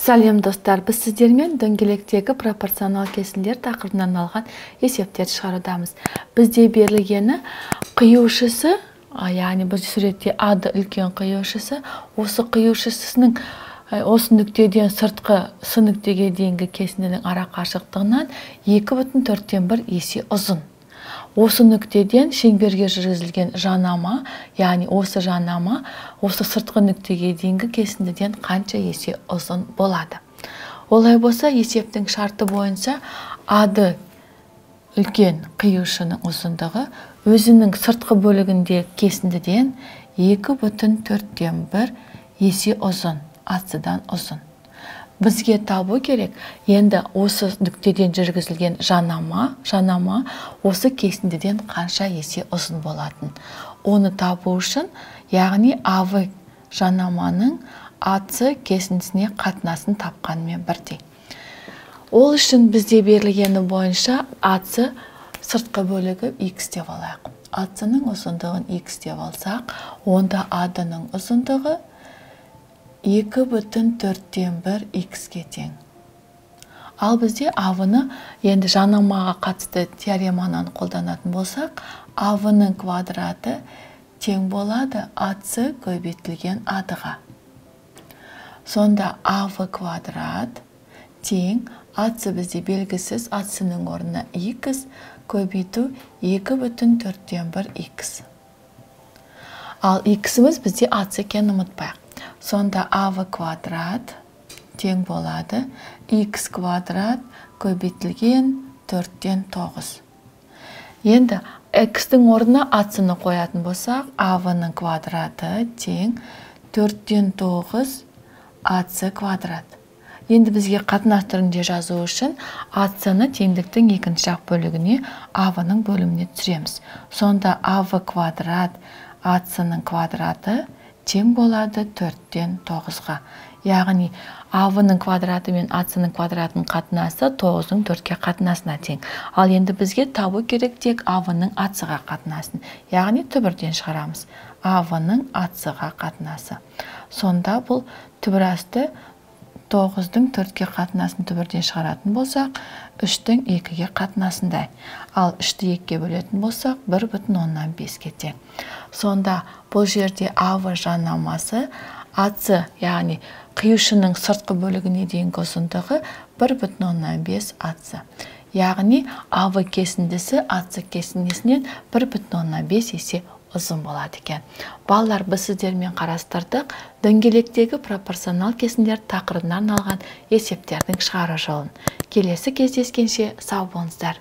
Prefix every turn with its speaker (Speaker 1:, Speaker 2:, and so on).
Speaker 1: Сәлем достар, біз сіздермен дөңгелектегі пропорционал кесінділер тақырыбынан алған есептерді шығарудамыз. Бізде берілгені қиюшысы, яғни бұл суретте ады үлкен қиюшысы, осы қиюшысының осы нүктеден сыртқы С нүктеге дейінгі кесіндінің ара қашықтығынан 2,4 есе ұзын. Осы нүктеден шеңберге жүргізілген жанама, яғни осы жанама, осы сыртқы нүктеге дейінгі кесіндіден қанша есе ұзын болады. Олай болса, есептің шарты бойынша ады үлкен қиюшының ұзындығы өзінің сыртқы бөлігінде кесіндіден 2,4 есе ұзын, астыдан ұзын. Бізге табу керек, енді осы нүктеден жүргізілген жанама осы кесіндіден қанша есе ұзын болатын. Оны табу үшін, яғни АВ жанаманың АС кесіндісіне қатынасын тапқанмен бірдей. Ол үшін бізде берілгені бойынша АС сыртқы бөлігі X деп алайық. АС-ның ұзындығын X деп алсақ, онда АД-ның ұзындығы 2,4 X-ге тең. Ал бізде АВ-ны енді жанамаға қатысты теореманан қолданатын болсақ, АВ-ның квадраты тең болады АС көбейтілген АД-ға. Сонда АВ квадрат тең АС бізде белгісіз, АС-ның орнына X көбейту 2,4 X. Ал X-іміз бізде АС екенін ұмытпайық. Сонда АВ квадрат тең болады X квадрат көбейтілген 4-тен 9. Енді X-дің орнына АС-ны қоятын болсақ, АВ-ның квадраты тең 4-тен 9 АС квадрат. Енді бізге қатынас түрінде жазу үшін АС-ны теңдіктің екінші жақ бөлігіне АВ-ның бөліміне түсіреміз. Сонда АВ квадрат АС-ның квадраты тең болады 4-тен 9-ға. Яғни АВ-ның квадраты мен АС-ның квадратының қатынасы 9-ның 4-ке қатынасына тең. Ал енді бізге табу керек тек АВ-ның АС-ға қатынасын. Яғни түбірден шығарамыз. АВ-ның АС-ға қатынасы. Сонда бұл түбірасты 9-дің 4-ке қатынасын түбірден шығаратын болсақ, 3-дің 2-ге қатынасындай. Ал 3-ті 2-ге бөлетін болсақ, 1,5-ке тең. Сонда бұл жерде АВ жанамасы АС, яғни қиюшының сыртқы бөлігіне дейінгі ұзындығы 1,5 АС. Яғни АВ кесіндісі АС кесіндісінен 1,5 есе ұзын болады екен. Балалар, біз сіздермен қарастырдық дөңгелектегі пропорционал кесінділер тақырыбынан алған есептердің шығару жолын. Келесі кездескенше сау болыңыздар.